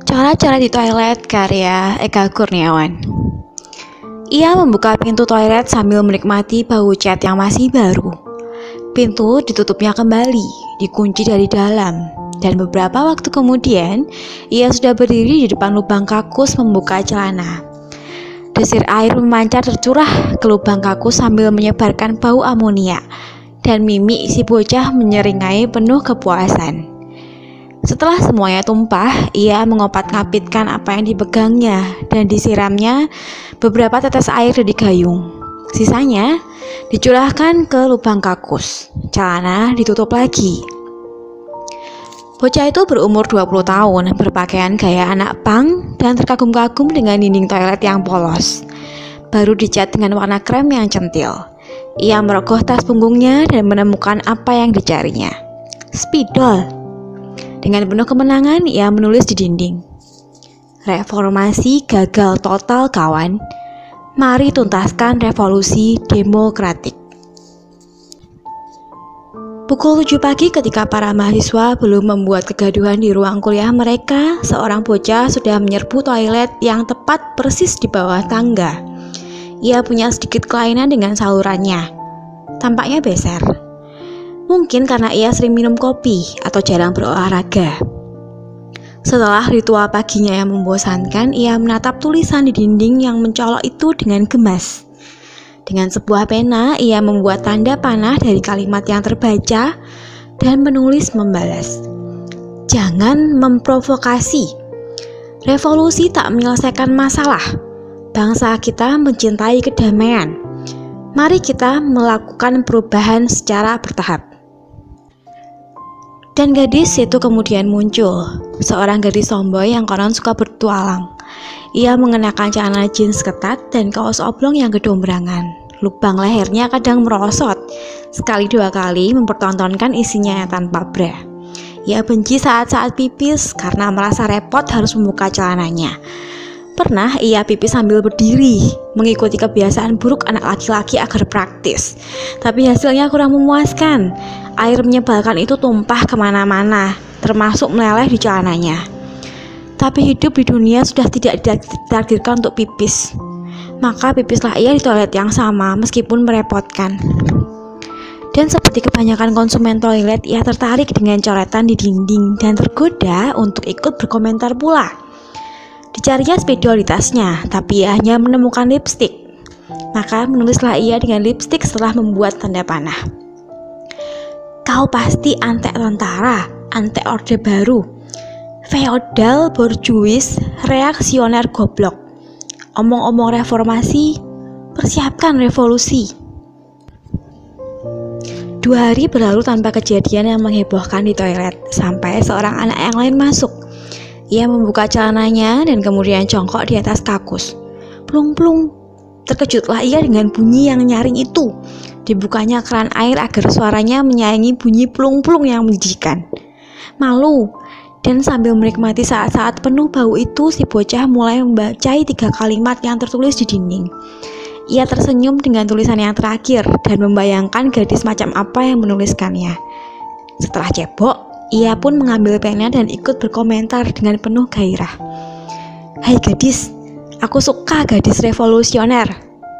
Coret-coret di toilet karya Eka Kurniawan. Ia membuka pintu toilet sambil menikmati bau cat yang masih baru. Pintu ditutupnya kembali, dikunci dari dalam, dan beberapa waktu kemudian ia sudah berdiri di depan lubang kakus membuka celana. Desir air memancar tercurah ke lubang kakus sambil menyebarkan bau amonia, dan mimik si bocah menyeringai penuh kepuasan. Setelah semuanya tumpah, ia mengopat-ngapitkan apa yang dipegangnya dan disiramnya beberapa tetes air dari gayung. Sisanya dicurahkan ke lubang kakus. Celana ditutup lagi. Bocah itu berumur 20 tahun, berpakaian gaya anak punk dan terkagum-kagum dengan dinding toilet yang polos. Baru dicat dengan warna krem yang centil. Ia merogoh tas punggungnya dan menemukan apa yang dicarinya. Spidol. Dengan penuh kemenangan, ia menulis di dinding. Reformasi gagal total kawan. Mari tuntaskan revolusi demokratik. Pukul 7 pagi ketika para mahasiswa belum membuat kegaduhan di ruang kuliah mereka, seorang bocah sudah menyerbu toilet yang tepat persis di bawah tangga. Ia punya sedikit kelainan dengan salurannya. Tampaknya beser. Mungkin karena ia sering minum kopi atau jarang berolahraga. Setelah ritual paginya yang membosankan, ia menatap tulisan di dinding yang mencolok itu dengan gemas. Dengan sebuah pena, ia membuat tanda panah dari kalimat yang terbaca dan menulis membalas. Jangan memprovokasi. Revolusi tak menyelesaikan masalah. Bangsa kita mencintai kedamaian. Mari kita melakukan perubahan secara bertahap. Dan gadis itu kemudian muncul, seorang gadis tomboy yang konon suka bertualang. Ia mengenakan celana jeans ketat dan kaos oblong yang gedombrangan. Lubang lehernya kadang merosot, sekali dua kali mempertontonkan isinya yang tanpa bra. Ia benci saat-saat pipis karena merasa repot harus membuka celananya. Pernah ia pipis sambil berdiri, mengikuti kebiasaan buruk anak laki-laki agar praktis. Tapi hasilnya kurang memuaskan. Air menyebalkan itu tumpah kemana-mana, termasuk meleleh di celananya. Tapi hidup di dunia sudah tidak ditakdirkan untuk pipis. Maka pipislah ia di toilet yang sama, meskipun merepotkan. Dan seperti kebanyakan konsumen toilet, ia tertarik dengan coretan di dinding dan tergoda untuk ikut berkomentar pula. Dicarinya spidol di tasnya, tapi ia hanya menemukan lipstik. Maka menulislah ia dengan lipstik setelah membuat tanda panah. Kau pasti antek tentara, antek orde baru, feodal, borjuis, reaksioner goblok. Omong-omong reformasi, persiapkan revolusi. 2 hari berlalu tanpa kejadian yang menghebohkan di toilet, sampai seorang anak yang lain masuk. Ia membuka celananya dan kemudian jongkok di atas kakus. Plung-plung. Terkejutlah ia dengan bunyi yang nyaring itu. Dibukanya keran air agar suaranya menyaingi bunyi plung-plung yang menjijikan. Malu, dan sambil menikmati saat-saat penuh bau itu, si bocah mulai membacai 3 kalimat yang tertulis di dinding. Ia tersenyum dengan tulisan yang terakhir dan membayangkan gadis macam apa yang menuliskannya. Setelah cebok, ia pun mengambil pena dan ikut berkomentar dengan penuh gairah. Hai gadis, aku suka gadis revolusioner.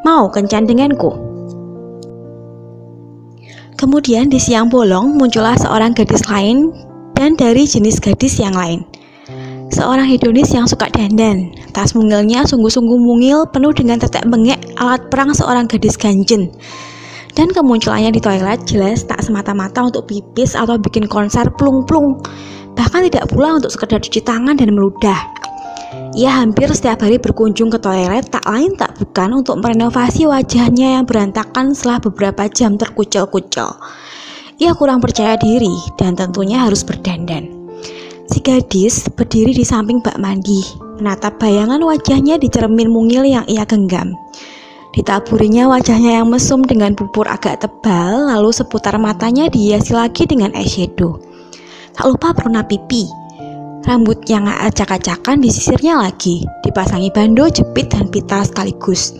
Mau kencan denganku? Kemudian di siang bolong muncullah seorang gadis lain dan dari jenis gadis yang lain. Seorang hedonis yang suka dandan. Tas mungilnya sungguh-sungguh mungil, penuh dengan tetek bengek alat perang seorang gadis ganjen. Dan kemunculannya di toilet jelas tak semata-mata untuk pipis atau bikin konser plung-plung. Bahkan tidak pula untuk sekedar cuci tangan dan meludah. Ia hampir setiap hari berkunjung ke toilet, tak lain tak bukan untuk merenovasi wajahnya yang berantakan setelah beberapa jam terkucil-kucil. Ia kurang percaya diri dan tentunya harus berdandan. Si gadis berdiri di samping bak mandi, menatap bayangan wajahnya di cermin mungil yang ia genggam. Ditaburinya wajahnya yang mesum dengan bubur agak tebal, lalu seputar matanya dihiasi lagi dengan eyeshadow. Tak lupa peruna pipi. Rambut yang acak-acakan disisirnya lagi, dipasangi bando, jepit, dan pita sekaligus.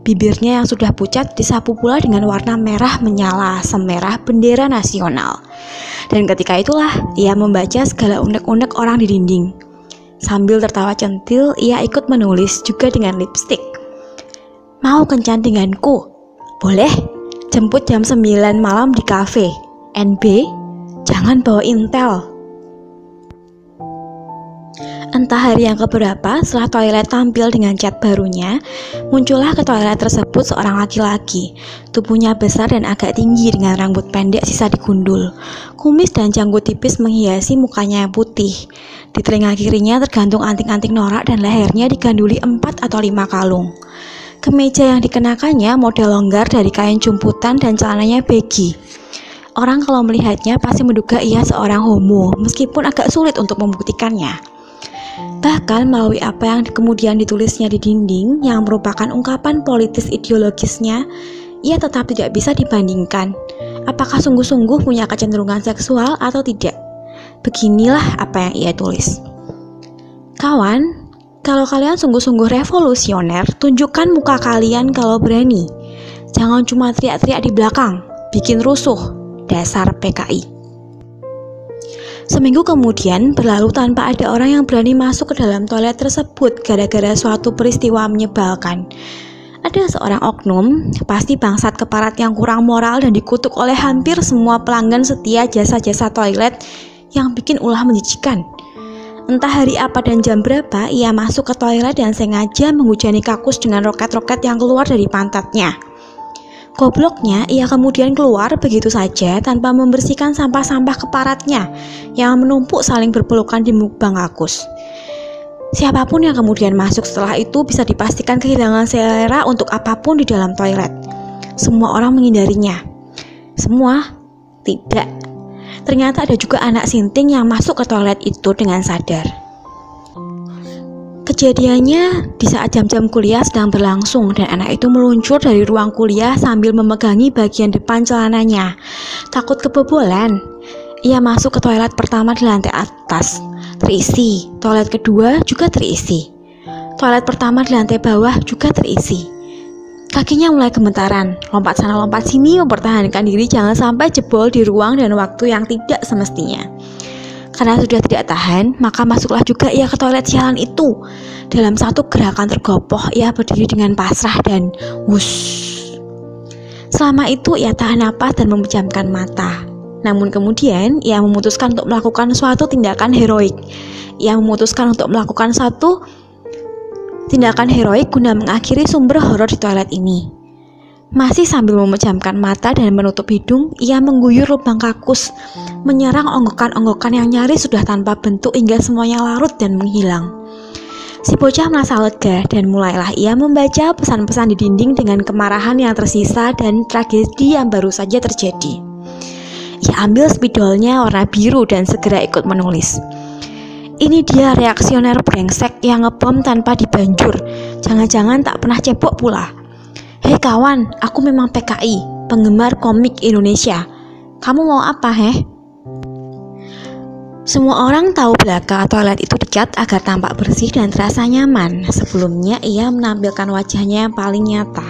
Bibirnya yang sudah pucat disapu pula dengan warna merah menyala semerah bendera nasional. Dan ketika itulah ia membaca segala unek-unek orang di dinding. Sambil tertawa centil, ia ikut menulis juga dengan lipstik. Mau kencan denganku? Boleh, jemput jam 9 malam di kafe. NB, jangan bawa intel. Entah hari yang keberapa, setelah toilet tampil dengan cat barunya, muncullah ke toilet tersebut seorang laki-laki. Tubuhnya besar dan agak tinggi dengan rambut pendek sisa digundul. Kumis dan janggut tipis menghiasi mukanya yang putih. Di telinga kirinya tergantung anting-anting norak dan lehernya diganduli 4 atau 5 kalung. Kemeja yang dikenakannya model longgar dari kain jumputan dan celananya baggy. Orang kalau melihatnya pasti menduga ia seorang homo, meskipun agak sulit untuk membuktikannya. Bahkan melalui apa yang kemudian ditulisnya di dinding yang merupakan ungkapan politis ideologisnya, ia tetap tidak bisa dibandingkan. Apakah sungguh-sungguh punya kecenderungan seksual atau tidak? Beginilah apa yang ia tulis. Kawan, kalau kalian sungguh-sungguh revolusioner, tunjukkan muka kalian kalau berani. Jangan cuma teriak-teriak di belakang, bikin rusuh, dasar PKI. Seminggu kemudian berlalu tanpa ada orang yang berani masuk ke dalam toilet tersebut gara-gara suatu peristiwa menyebalkan. Ada seorang oknum, pasti bangsat keparat yang kurang moral dan dikutuk oleh hampir semua pelanggan setia jasa-jasa toilet yang bikin ulah menjijikan. Entah hari apa dan jam berapa ia masuk ke toilet dan sengaja menghujani kakus dengan roket-roket yang keluar dari pantatnya. Gobloknya, ia kemudian keluar begitu saja tanpa membersihkan sampah-sampah keparatnya yang menumpuk saling berpelukan di mukbang kakus. Siapapun yang kemudian masuk setelah itu bisa dipastikan kehilangan selera untuk apapun di dalam toilet. Semua orang menghindarinya. Semua? Tidak. Ternyata ada juga anak sinting yang masuk ke toilet itu dengan sadar. Kejadiannya di saat jam-jam kuliah sedang berlangsung dan anak itu meluncur dari ruang kuliah sambil memegangi bagian depan celananya. Takut kebobolan, ia masuk ke toilet pertama di lantai atas, terisi. Toilet kedua juga terisi. Toilet pertama di lantai bawah juga terisi. Kakinya mulai gemetaran, lompat sana lompat sini mempertahankan diri jangan sampai jebol di ruang dan waktu yang tidak semestinya. Karena sudah tidak tahan, maka masuklah juga ia ke toilet sialan itu. Dalam satu gerakan tergopoh, ia berdiri dengan pasrah dan wush. Selama itu ia tahan napas dan memejamkan mata. Namun kemudian ia memutuskan untuk melakukan suatu tindakan heroik. Ia memutuskan untuk melakukan satu tindakan heroik guna mengakhiri sumber horor di toilet ini. Masih sambil memejamkan mata dan menutup hidung, ia mengguyur lubang kakus, menyerang onggokan-onggokan yang nyaris sudah tanpa bentuk hingga semuanya larut dan menghilang. Si bocah merasa lega dan mulailah ia membaca pesan-pesan di dinding dengan kemarahan yang tersisa dan tragedi yang baru saja terjadi. Ia ambil spidolnya warna biru dan segera ikut menulis. Ini dia reaksioner brengsek yang ngebom tanpa dibanjur. Jangan-jangan tak pernah cebok pula. Hei kawan, aku memang PKI, penggemar komik Indonesia. Kamu mau apa, heh? Semua orang tahu belaka toilet itu dicat agar tampak bersih dan terasa nyaman. Sebelumnya ia menampilkan wajahnya yang paling nyata.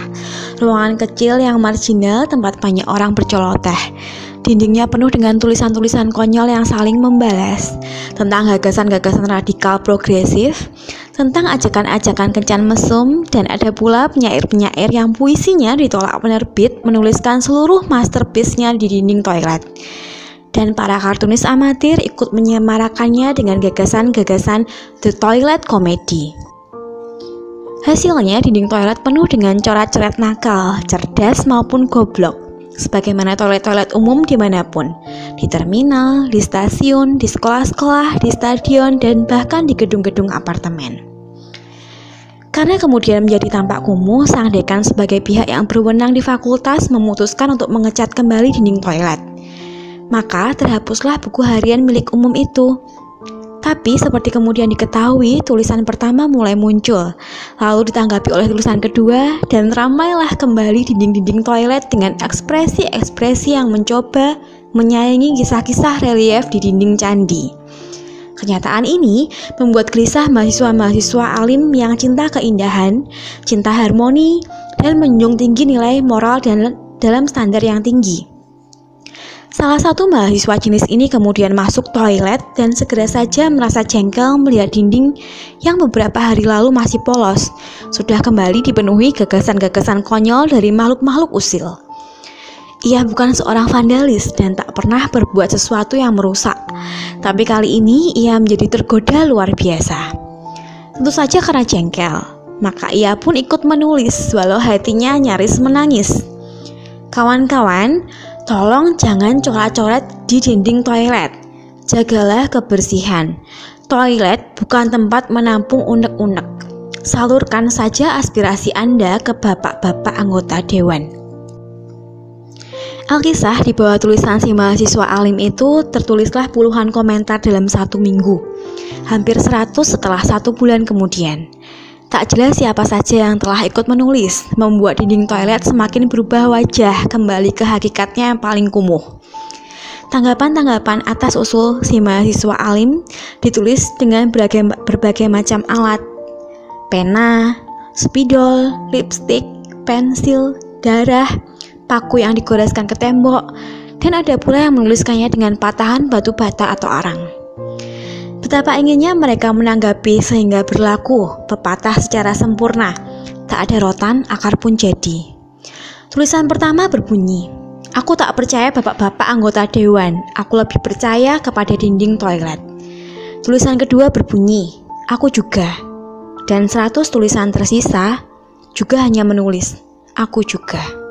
Ruangan kecil yang marginal tempat banyak orang berceloteh. Dindingnya penuh dengan tulisan-tulisan konyol yang saling membalas tentang gagasan-gagasan radikal progresif, tentang ajakan-ajakan kencan mesum, dan ada pula penyair-penyair yang puisinya ditolak penerbit menuliskan seluruh masterpiece-nya di dinding toilet. Dan para kartunis amatir ikut menyemarakannya dengan gagasan-gagasan The Toilet Comedy. Hasilnya dinding toilet penuh dengan coret-coret nakal, cerdas maupun goblok. Sebagaimana toilet-toilet umum dimanapun, di terminal, di stasiun, di sekolah-sekolah, di stadion, dan bahkan di gedung-gedung apartemen. Karena kemudian menjadi tampak kumuh, sang dekan sebagai pihak yang berwenang di fakultas memutuskan untuk mengecat kembali dinding toilet. Maka terhapuslah buku harian milik umum itu. Tapi seperti kemudian diketahui, tulisan pertama mulai muncul, lalu ditanggapi oleh tulisan kedua, dan ramailah kembali dinding-dinding toilet dengan ekspresi-ekspresi yang mencoba menyayangi kisah-kisah relief di dinding candi. Kenyataan ini membuat gelisah mahasiswa-mahasiswa alim yang cinta keindahan, cinta harmoni, dan menjunjung tinggi nilai moral dan dalam standar yang tinggi. Salah satu mahasiswa jenis ini kemudian masuk toilet dan segera saja merasa jengkel melihat dinding yang beberapa hari lalu masih polos sudah kembali dipenuhi gagasan-gagasan konyol dari makhluk-makhluk usil. Ia bukan seorang vandalis dan tak pernah berbuat sesuatu yang merusak, tapi kali ini ia menjadi tergoda luar biasa. Tentu saja karena jengkel, maka ia pun ikut menulis walau hatinya nyaris menangis. Kawan-kawan, tolong jangan coret-coret di dinding toilet. Jagalah kebersihan. Toilet bukan tempat menampung unek-unek. Salurkan saja aspirasi Anda ke bapak-bapak anggota dewan. Alkisah di bawah tulisan si mahasiswa alim itu tertulislah puluhan komentar dalam 1 minggu. Hampir 100 setelah 1 bulan kemudian. Tak jelas siapa saja yang telah ikut menulis, membuat dinding toilet semakin berubah wajah kembali ke hakikatnya yang paling kumuh. Tanggapan-tanggapan atas usul si mahasiswa alim ditulis dengan berbagai macam alat. Pena, spidol, lipstik, pensil, darah, paku yang digoreskan ke tembok, dan ada pula yang menuliskannya dengan patahan batu bata atau arang. Betapa inginnya mereka menanggapi sehingga berlaku pepatah secara sempurna, tak ada rotan, akar pun jadi. Tulisan pertama berbunyi, "Aku tak percaya bapak-bapak anggota dewan, aku lebih percaya kepada dinding toilet." Tulisan kedua berbunyi, "Aku juga." Dan 100 tulisan tersisa juga hanya menulis, "Aku juga."